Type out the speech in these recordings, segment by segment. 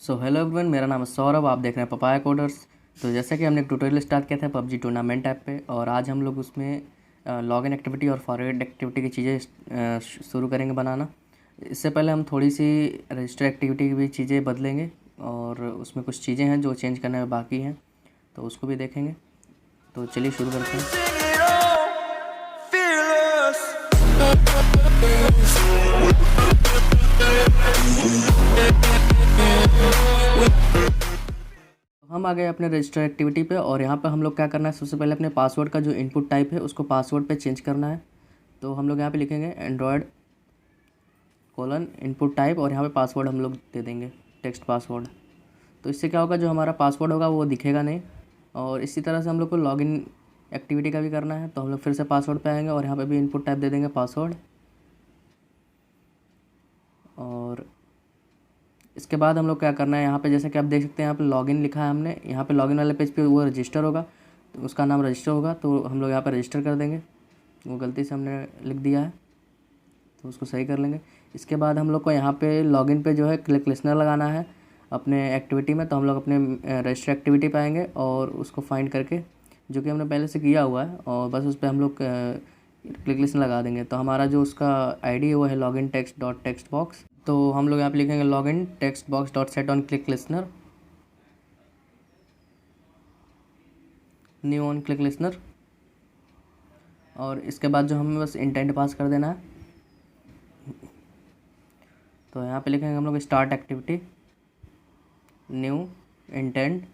So hello everyone, मेरा नाम है सौरभ। आप देख रहे हैं पपाया कोडर्स। तो जैसा कि हमने एक ट्यूटोरियल स्टार्ट किया था पबजी टूर्नामेंट ऐप पे, और आज हम लोग उसमें लॉगिन एक्टिविटी और फॉरवर्ड एक्टिविटी की चीज़ें शुरू करेंगे बनाना। इससे पहले हम थोड़ी सी रजिस्टर एक्टिविटी की भी चीज़ें बदलेंगे, और उसमें कुछ चीज़ें हैं जो चेंज करने में बाकी हैं, तो उसको भी देखेंगे। तो चलिए शुरू करते हैं। हम आ गए अपने रजिस्टर एक्टिविटी पे, और यहाँ पे हम लोग क्या करना है, सबसे पहले अपने पासवर्ड का जो इनपुट टाइप है उसको पासवर्ड पे चेंज करना है। तो हम लोग यहाँ पे लिखेंगे एंड्रॉयड कोलन इनपुट टाइप, और यहाँ पे पासवर्ड हम लोग दे देंगे टेक्स्ट पासवर्ड। तो इससे क्या होगा, जो हमारा पासवर्ड होगा वो दिखेगा नहीं। और इसी तरह से हम लोग को लॉगिन एक्टिविटी का भी करना है। तो हम लोग फिर से पासवर्ड पे आएंगे और यहाँ पे भी इनपुट टाइप दे देंगे पासवर्ड। और इसके बाद हम लोग क्या करना है, यहाँ पे जैसे कि आप देख सकते हैं यहाँ पे लॉगिन लिखा है हमने। यहाँ पे लॉगिन वाले पेज पे वो रजिस्टर होगा, तो उसका नाम रजिस्टर होगा, तो हम लोग यहाँ पर रजिस्टर कर देंगे। वो गलती से हमने लिख दिया है, तो उसको सही कर लेंगे। इसके बाद हम लोग को यहाँ पे लॉगिन पे जो है क्लिक लिसनर लगाना है अपने एक्टिविटी में। तो हम लोग अपने रजिस्टर एक्टिविटी पे आएंगे और उसको फाइंड करके, जो कि हमने पहले से किया हुआ है, और बस उस पर हम लोग क्लिक लिसनर लगा देंगे। तो हमारा जो उसका आईडी है वो है login text dot text box. तो हम लोग यहाँ पे लिखेंगे login text box dot set on click listener, new on click listener. और इसके बाद जो हमें बस इंटेंट पास कर देना है। तो यहाँ पे लिखेंगे हम लोग स्टार्ट एक्टिविटी, न्यू इंटेंट,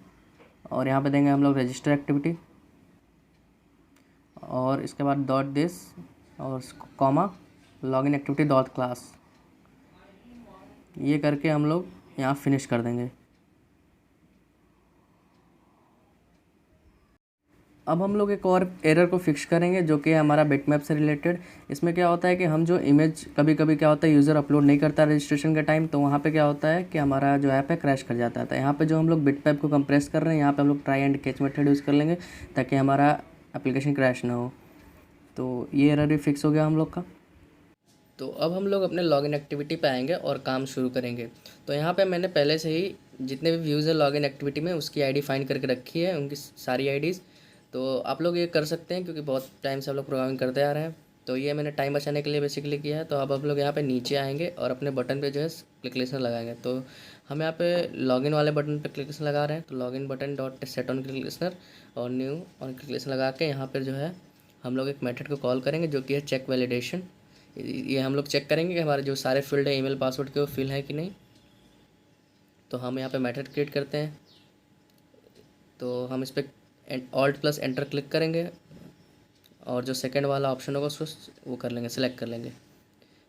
और यहाँ पे देंगे हम लोग रजिस्टर एक्टिविटी, और इसके बाद डॉट दिस और comma login activity dot class. ये करके हम लोग यहाँ फिनिश कर देंगे। अब हम लोग एक और एरर को फिक्स करेंगे, जो कि हमारा बिटमैप से रिलेटेड। इसमें क्या होता है कि हम जो इमेज कभी कभी क्या होता है यूज़र अपलोड नहीं करता रजिस्ट्रेशन के टाइम, तो वहाँ पे क्या होता है कि हमारा जो ऐप है क्रैश कर जाता है। तो यहाँ पे जो हम लोग बिटमैप को कंप्रेस कर रहे हैं, यहाँ पे हम लोग try and catch method use कर लेंगे ताकि हमारा एप्लीकेशन क्रैश ना हो। तो ये एरर भी फिक्स हो गया हम लोग का। तो अब हम लोग अपने लॉगिन एक्टिविटी पे आएंगे और काम शुरू करेंगे। तो यहाँ पे मैंने पहले से ही जितने भी व्यूज़ है लॉगिन एक्टिविटी में उसकी आईडी फाइंड करके रखी है, उनकी सारी आईडीज़। तो आप लोग ये कर सकते हैं, क्योंकि बहुत टाइम से आप लोग प्रोग्रामिंग करते आ रहे हैं। तो ये मैंने टाइम बचाने के लिए बेसिकली किया है। तो अब आप लोग यहाँ पे नीचे आएंगे और अपने बटन पे जो है क्लिक लिसनर लगाएंगे। तो हम यहाँ पे लॉगिन वाले बटन पे क्लिक लिसनर लगा रहे हैं। तो login button dot set on click listener और न्यू ऑन क्लिक लिसनर लगा के यहाँ पर जो है हम लोग एक मेथड को कॉल करेंगे, जो कि है चेक वैलिडेशन। ये हम लोग चेक करेंगे कि हमारे जो सारे फील्ड है ईमेल पासवर्ड के वो फिल है कि नहीं। तो हम यहाँ पे मेथड क्रिएट करते हैं। तो हम इस पर ऑल्ट प्लस एंटर क्लिक करेंगे, और जो सेकंड वाला ऑप्शन होगा उसको वो कर लेंगे, सेलेक्ट कर लेंगे।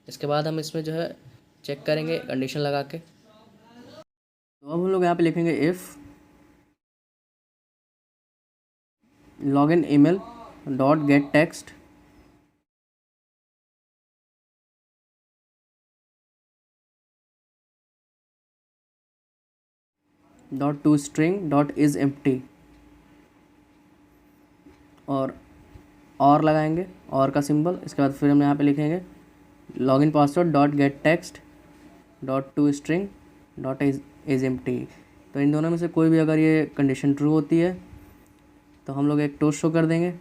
इसके बाद हम इसमें जो है चेक करेंगे कंडीशन लगा के। तो अब हम लोग यहाँ पे लिखेंगे if login email dot gate text dot to string dot is empty, और लगाएंगे और का सिंबल। इसके बाद फिर हम यहाँ पे लिखेंगे login password dot gate text dot to string dot is empty. तो इन दोनों में से कोई भी अगर ये कंडीशन ट्रू होती है तो हम लोग एक टोस्ट शो कर देंगे,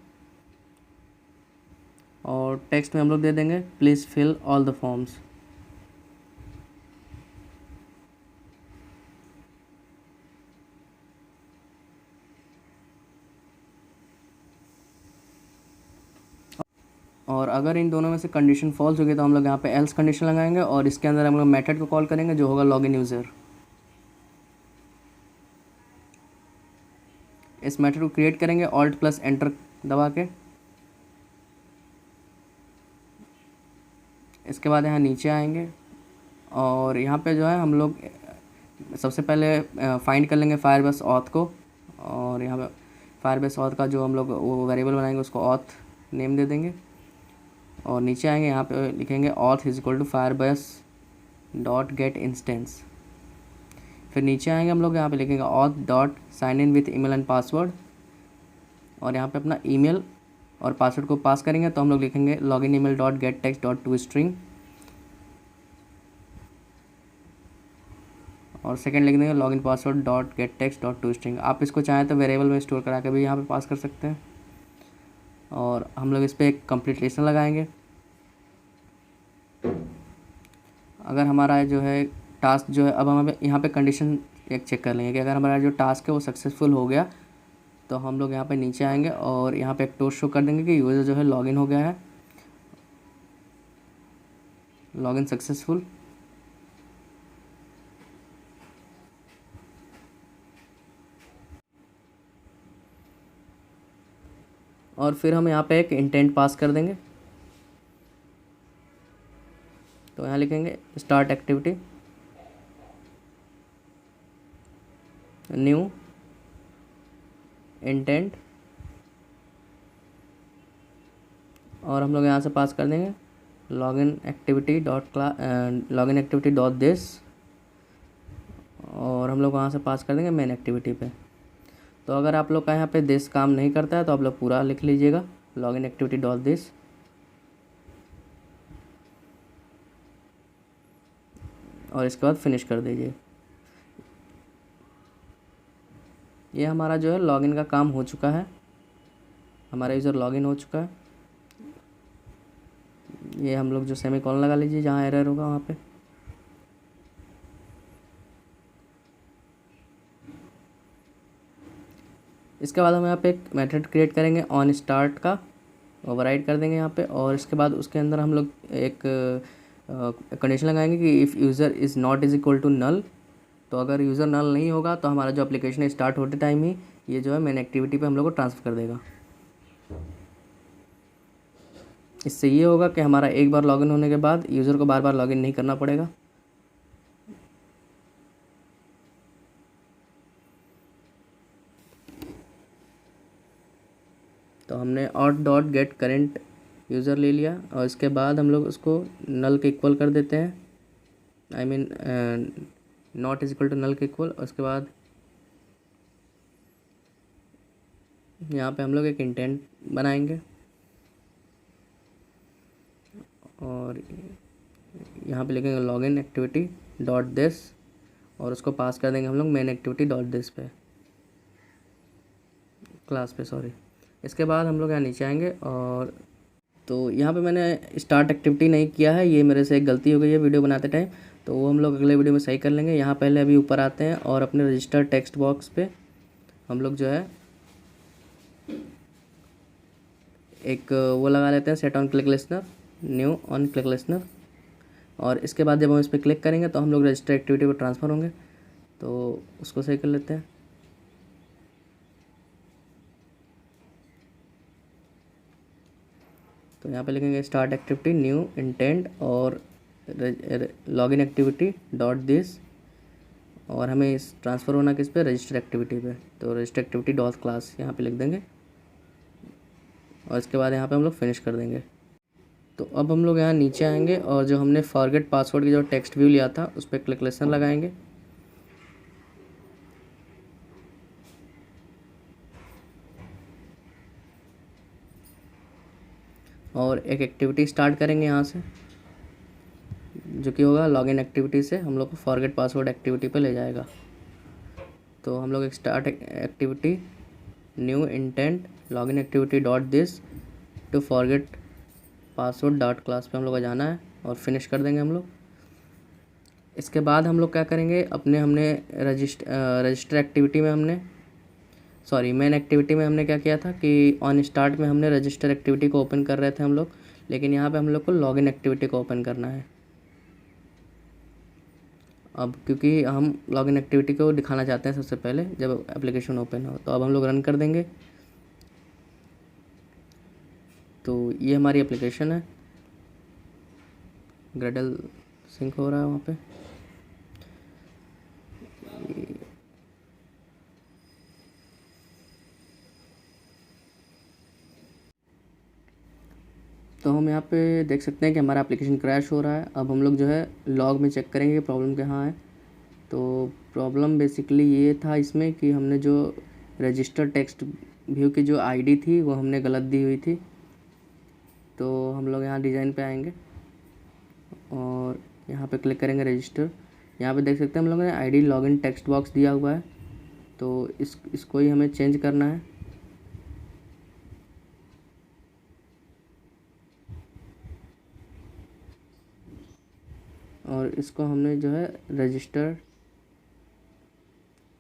और टेक्स्ट में हम लोग दे देंगे please fill all the forms. और अगर इन दोनों में से कंडीशन फॉल्स होगी तो हम लोग यहाँ पे एल्स कंडीशन लगाएंगे, और इसके अंदर हम लोग मेथड को कॉल करेंगे जो होगा लॉगिन यूज़र। इस मेथड को क्रिएट करेंगे ऑल्ट प्लस एंटर दबा के। इसके बाद यहाँ नीचे आएंगे, और यहाँ पे जो है हम लोग सबसे पहले फाइंड कर लेंगे फायरबेस ऑथ को। और यहाँ पे फायरबेस ऑथ का जो हम लोग वो वेरिएबल बनाएंगे उसको ऑथ नेम दे देंगे। और नीचे आएंगे, यहाँ पे लिखेंगे auth is equal to Firebase dot get instance. फिर नीचे आएंगे हम लोग, यहाँ पे लिखेंगे auth dot sign in with email and password, और यहाँ पे अपना ईमेल और पासवर्ड को पास करेंगे। तो हम लोग लिखेंगे login email dot gate text dot to string, और सेकंड लिख देंगे login password dot gate text dot to string. आप इसको चाहें तो वेरिएबल में स्टोर करा के भी यहाँ पे पास कर सकते हैं। और हम लोग इस पर एक कंप्लीटेशन लगाएंगे। अगर हमारा जो है टास्क जो है, अब हम यहाँ पे कंडीशन एक चेक कर लेंगे कि अगर हमारा जो टास्क है वो सक्सेसफुल हो गया तो हम लोग यहाँ पे नीचे आएंगे और यहाँ पे एक टोस्ट शो कर देंगे कि यूज़र जो है लॉगिन हो गया है, लॉगिन सक्सेसफुल। और फिर हम यहाँ पे एक इंटेंट पास कर देंगे। तो यहाँ लिखेंगे स्टार्ट एक्टिविटी न्यू इंटेंट, और हम लोग यहाँ से पास कर देंगे लॉगिन एक्टिविटी डॉट दिस, और हम लोग वहाँ से पास कर देंगे मेन एक्टिविटी पे। तो अगर आप लोग का यहाँ पे दिस काम नहीं करता है तो आप लोग पूरा लिख लीजिएगा लॉगिन एक्टिविटी डॉट दिस, और इसके बाद फिनिश कर दीजिए। ये हमारा जो है लॉगिन का काम हो चुका है, हमारा यूज़र लॉगिन हो चुका है। ये हम लोग जो सेमीकोलन लगा लीजिए जहाँ एरर होगा वहाँ पे। इसके बाद हम यहाँ पे एक मेथड क्रिएट करेंगे ऑन स्टार्ट का, ओवरराइड कर देंगे यहाँ पे, और इसके बाद उसके अंदर हम लोग एक कंडीशन लगाएंगे कि if user is not is equal to null. तो अगर यूज़र नल नहीं होगा तो हमारा जो एप्लीकेशन है स्टार्ट होते टाइम ही ये जो है मेन एक्टिविटी पे हम लोग को ट्रांसफ़र कर देगा। इससे ये होगा कि हमारा एक बार लॉगिन होने के बाद यूज़र को बार बार लॉगिन नहीं करना पड़ेगा। तो हमने auth dot get current user ले लिया, और इसके बाद हम लोग उसको नल के इक्वल कर देते हैं, I mean not is equal to null के इक्वल। उसके बाद यहाँ पे हम लोग एक इंटेंट बनाएंगे, और यहाँ पे लिखेंगे लॉगिन एक्टिविटी डॉट दिस, और उसको पास कर देंगे हम लोग मेन एक्टिविटी डॉट दिस पे, क्लास पे, सॉरी। इसके बाद हम लोग यहाँ नीचे आएंगे, और तो यहाँ पे मैंने स्टार्ट एक्टिविटी नहीं किया है, ये मेरे से एक गलती हो गई है वीडियो बनाते टाइम, तो वो हम लोग अगले वीडियो में सही कर लेंगे। यहाँ पहले अभी ऊपर आते हैं और अपने रजिस्टर टेक्स्ट बॉक्स पे हम लोग जो है एक वो लगा लेते हैं set on click listener, new on click listener, और इसके बाद जब हम इस पर क्लिक करेंगे तो हम लोग रजिस्टर एक्टिविटी पर ट्रांसफ़र होंगे, तो उसको सही कर लेते हैं। तो यहाँ पे लिखेंगे स्टार्ट एक्टिविटी न्यू इंटेंट और लॉगिन एक्टिविटी डॉट दिस, और हमें इस ट्रांसफ़र होना किस पे, रजिस्टर एक्टिविटी पे। तो रजिस्टर एक्टिविटी डॉट क्लास यहाँ पे लिख देंगे, और इसके बाद यहाँ पे हम लोग फिनिश कर देंगे। तो अब हम लोग यहाँ नीचे आएंगे और जो हमने फॉरगेट पासवर्ड की जो टेक्स्ट व्यू लिया था उस पर क्लिक लिस्टन लगाएंगे, और एक एक्टिविटी स्टार्ट करेंगे यहाँ से, जो कि होगा लॉगिन एक्टिविटी से हम लोग को फॉरगेट पासवर्ड एक्टिविटी पे ले जाएगा। तो हम लोग एक start activity new intent login activity dot this to forget password dot class पे हम लोग को जाना है, और फिनिश कर देंगे हम लोग। इसके बाद हम लोग क्या करेंगे, हमने रजिस्टर एक्टिविटी में मेन एक्टिविटी में हमने क्या किया था कि ऑन स्टार्ट में हमने रजिस्टर एक्टिविटी को ओपन कर रहे थे हम लोग, लेकिन यहाँ पे हम लोग को लॉगिन एक्टिविटी को ओपन करना है। अब क्योंकि हम लॉगिन एक्टिविटी को दिखाना चाहते हैं सबसे पहले जब एप्लीकेशन ओपन हो, तो अब हम लोग रन कर देंगे। तो ये हमारी एप्लीकेशन है, ग्रेडल सिंक हो रहा है वहाँ पे। तो हम यहाँ पे देख सकते हैं कि हमारा एप्लीकेशन क्रैश हो रहा है। अब हम लोग जो है लॉग में चेक करेंगे प्रॉब्लम कहाँ है। तो प्रॉब्लम बेसिकली ये था इसमें कि हमने जो रजिस्टर टेक्स्ट व्यू की जो आईडी थी वो हमने गलत दी हुई थी। तो हम लोग यहाँ डिज़ाइन पे आएंगे और यहाँ पे क्लिक करेंगे रजिस्टर यहाँ पे देख सकते हैं हम लोगों ने आईडी लॉगिन टेक्स्ट बॉक्स दिया हुआ है, तो इसको ही हमें चेंज करना है। और इसको हमने जो है रजिस्टर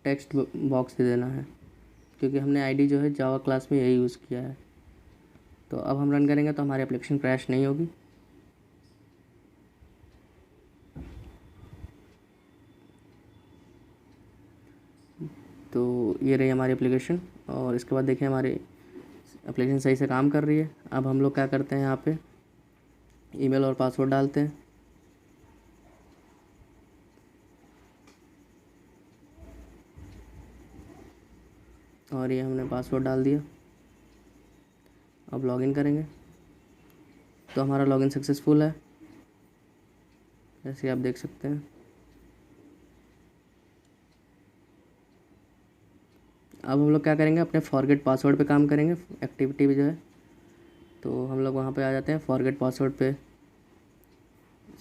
टेक्स्ट बॉक्स दे देना है, क्योंकि हमने आईडी जो है जावा क्लास में यही यूज़ किया है। तो अब हम रन करेंगे तो हमारी एप्लीकेशन क्रैश नहीं होगी। तो ये रही हमारी एप्लीकेशन, और इसके बाद देखिए हमारी एप्लीकेशन सही से काम कर रही है। अब हम लोग क्या करते हैं, यहाँ पे ईमेल और पासवर्ड डालते हैं। और ये हमने पासवर्ड डाल दिया। अब लॉगिन करेंगे तो हमारा लॉगिन सक्सेसफुल है, जैसे आप देख सकते हैं। अब हम लोग क्या करेंगे, अपने फॉरगेट पासवर्ड पे काम करेंगे, एक्टिविटी भी जो है। तो हम लोग वहाँ पे आ जाते हैं फॉरगेट पासवर्ड पे।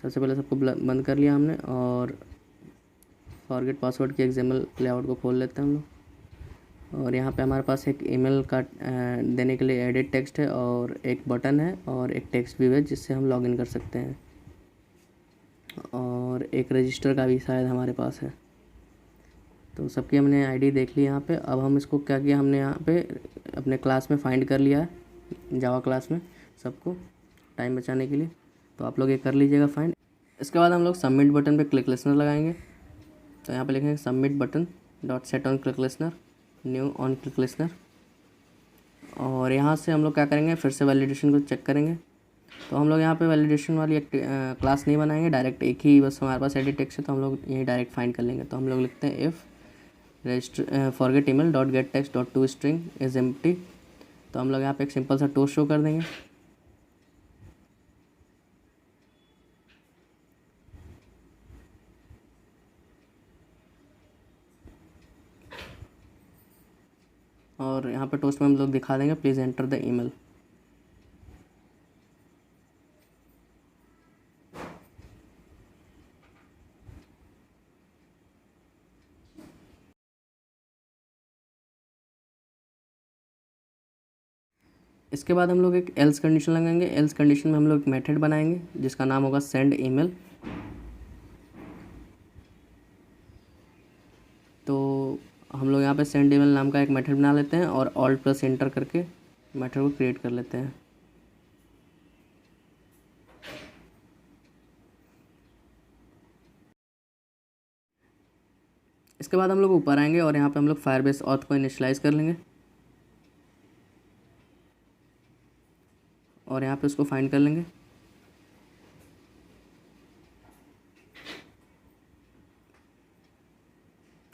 सबसे पहले सबको बंद कर लिया हमने, और फॉरगेट पासवर्ड की एक्सएमएल लेआउट को खोल लेते हैं हम लोग। और यहाँ पे हमारे पास एक ईमेल का देने के लिए एडिट टेक्स्ट है, और एक बटन है, और एक टेक्स्ट व्यू है जिससे हम लॉगिन कर सकते हैं, और एक रजिस्टर का भी शायद हमारे पास है। तो सबकी हमने आईडी देख ली यहाँ पे। अब हम इसको क्या किया, हमने यहाँ पे अपने क्लास में फाइंड कर लिया है, जावा क्लास में, सबको टाइम बचाने के लिए। तो आप लोग ये कर लीजिएगा फाइंड। इसके बाद हम लोग सबमिट बटन पे क्लिक लिसनर लगाएंगे। तो यहाँ पे लिखेंगे submit button dot set on click listener, new on click listener. और यहाँ से हम लोग क्या करेंगे, फिर से वैलिडेशन को चेक करेंगे। तो हम लोग यहाँ पे वैलिडेशन वाली क्लास नहीं बनाएंगे, डायरेक्ट एक ही बस हमारे पास एडिट टेक्स्ट है, तो हम लोग यही डायरेक्ट फाइंड कर लेंगे। तो हम लोग लिखते हैं if register forget email dot gate text dot to string is empty. तो हम लोग यहाँ पे एक सिंपल सा टोस्ट शो कर देंगे। और यहाँ पे टोस्ट में हम लोग दिखा देंगे प्लीज़ एंटर द ईमेल। इसके बाद हम लोग एक एल्स कंडीशन लगाएंगे। एल्स कंडीशन में हम लोग एक मेथड बनाएंगे जिसका नाम होगा सेंड ईमेल। तो हम लोग यहाँ पे सेंड ईमेल नाम का एक मेथड बना लेते हैं, और ऑल्ट प्लस एंटर करके मेथड को क्रिएट कर लेते हैं। इसके बाद हम लोग ऊपर आएंगे, और यहाँ पे हम लोग फायरबेस ऑथ को इनिशियलाइज़ कर लेंगे, और यहाँ पे उसको फाइंड कर लेंगे।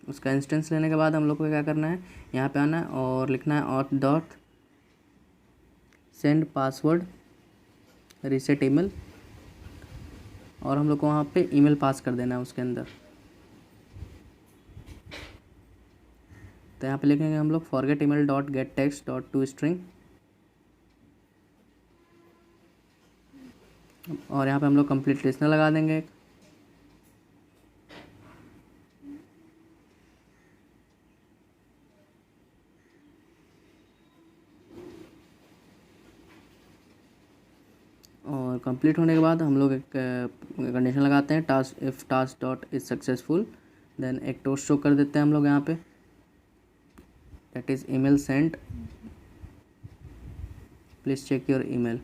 उसका इंस्टेंस लेने के बाद हम लोग को क्या करना है, यहाँ पे आना है और लिखना है auth dot send password reset email, और हम लोग को वहाँ पे ईमेल पास कर देना है उसके अंदर। तो यहाँ पे लिखेंगे हम लोग forget email dot gate text dot to string, और यहाँ पे हम लोग कंप्लीट लिस्नर लगा देंगे। और कंप्लीट होने के बाद हम लोग एक कंडीशन लगाते हैं task if task dot is successful, then एक टोस्ट शो कर देते हैं हम लोग यहाँ पे, that is email sent, please check your email.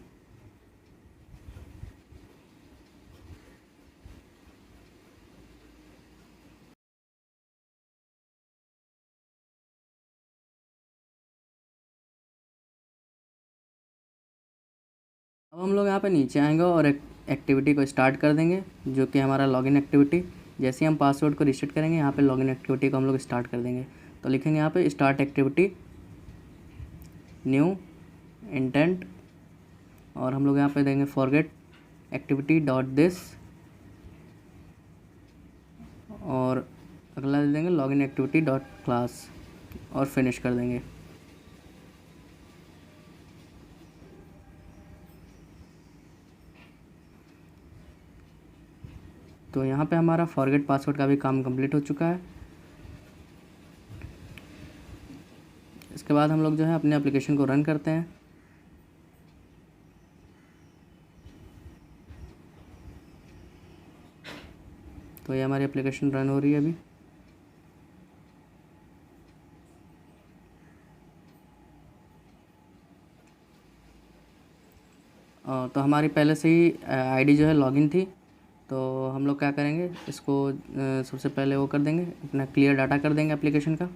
अब हम लोग यहाँ पे नीचे आएंगे और एक एक्टिविटी को स्टार्ट कर देंगे, जो कि हमारा लॉगिन एक्टिविटी। जैसे ही हम पासवर्ड को रीसेट करेंगे, यहाँ पे लॉगिन एक्टिविटी को हम लोग स्टार्ट कर देंगे। तो लिखेंगे यहाँ पे स्टार्ट एक्टिविटी न्यू इंटेंट, और हम लोग यहाँ पे देंगे फॉरगेट एक्टिविटी डॉट दिस, और अगला दे देंगे लॉगिन एक्टिविटी डॉट क्लास, और फिनिश कर देंगे। तो यहाँ पे हमारा फॉरगेट पासवर्ड का भी काम कंप्लीट हो चुका है। इसके बाद हम लोग जो है अपने एप्लीकेशन को रन करते हैं। तो ये हमारी एप्लीकेशन रन हो रही है अभी। तो हमारी पहले से ही आईडी जो है लॉगिन थी, तो हम लोग क्या करेंगे, इसको सबसे पहले वो कर देंगे, अपना क्लियर डाटा कर देंगे एप्लीकेशन का,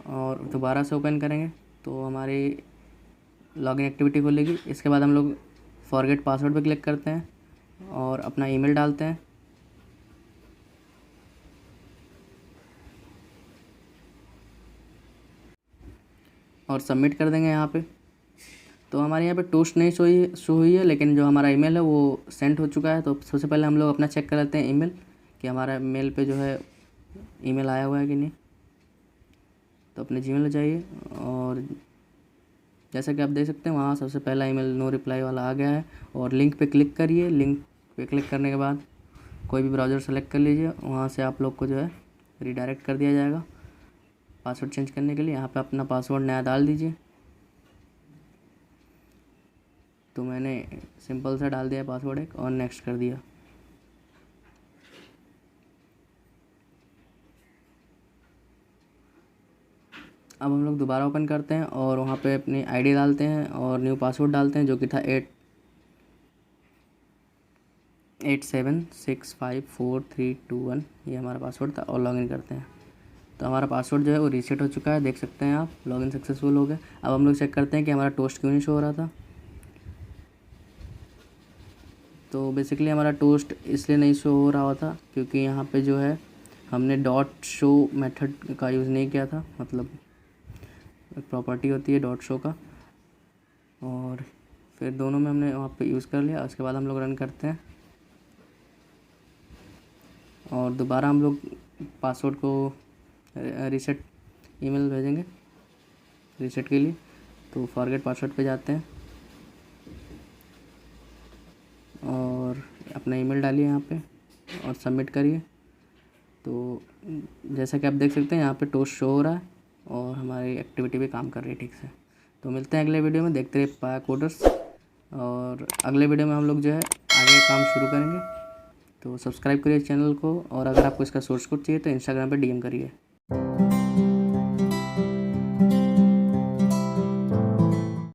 और दोबारा से ओपन करेंगे तो हमारी लॉगिन एक्टिविटी खुलेगी। इसके बाद हम लोग फॉरगेट पासवर्ड पे क्लिक करते हैं और अपना ईमेल डालते हैं और सबमिट कर देंगे यहाँ पे। तो हमारे यहाँ पे टोस्ट नहीं शो हुई है, लेकिन जो हमारा ईमेल है वो सेंड हो चुका है। तो सबसे पहले हम लोग अपना चेक कर लेते हैं ईमेल, कि हमारा मेल पे जो है ईमेल आया हुआ है कि नहीं। तो अपने जीमेल में जाइए और जैसा कि आप देख सकते हैं वहाँ सबसे पहला ईमेल नो रिप्लाई वाला आ गया है। और लिंक पे क्लिक करिए। लिंक पे क्लिक करने के बाद कोई भी ब्राउज़र सेलेक्ट कर लीजिए, वहाँ से आप लोग को जो है रीडायरेक्ट कर दिया जाएगा पासवर्ड चेंज करने के लिए। यहाँ पे अपना पासवर्ड नया डाल दीजिए। तो मैंने सिंपल सा डाल दिया पासवर्ड एक, और नेक्स्ट कर दिया। अब हम लोग दोबारा ओपन करते हैं और वहाँ पे अपनी आईडी डालते हैं और न्यू पासवर्ड डालते हैं, जो कि था 87654321। ये हमारा पासवर्ड था, और लॉगिन करते हैं। तो हमारा पासवर्ड जो है वो रीसेट हो चुका है, देख सकते हैं आप, लॉगिन सक्सेसफुल हो गया। अब हम लोग चेक करते हैं कि हमारा टोस्ट क्यों नहीं शो हो रहा था। तो बेसिकली हमारा टोस्ट इसलिए नहीं शो हो रहा था क्योंकि यहाँ पे जो है हमने डॉट शो मेथड का यूज़ नहीं किया था। मतलब एक प्रॉपर्टी होती है डॉट शो का, और फिर दोनों में हमने वहाँ पे यूज़ कर लिया। उसके बाद हम लोग रन करते हैं और दोबारा हम लोग पासवर्ड को रीसेट ईमेल भेजेंगे रीसेट के लिए। तो फॉरगेट पासवर्ड पे जाते हैं और अपना ईमेल डालिए यहाँ पे और सबमिट करिए। तो जैसा कि आप देख सकते हैं यहाँ पे टोस्ट शो हो रहा है और हमारी एक्टिविटी भी काम कर रही है ठीक से। तो मिलते हैं अगले वीडियो में, देखते रहिए पाया कोडर्स। और अगले वीडियो में हम लोग जो है आगे काम शुरू करेंगे। तो सब्सक्राइब करिए चैनल को, और अगर आपको इसका सोर्स कोड चाहिए तो इंस्टाग्राम पे डीएम करिए।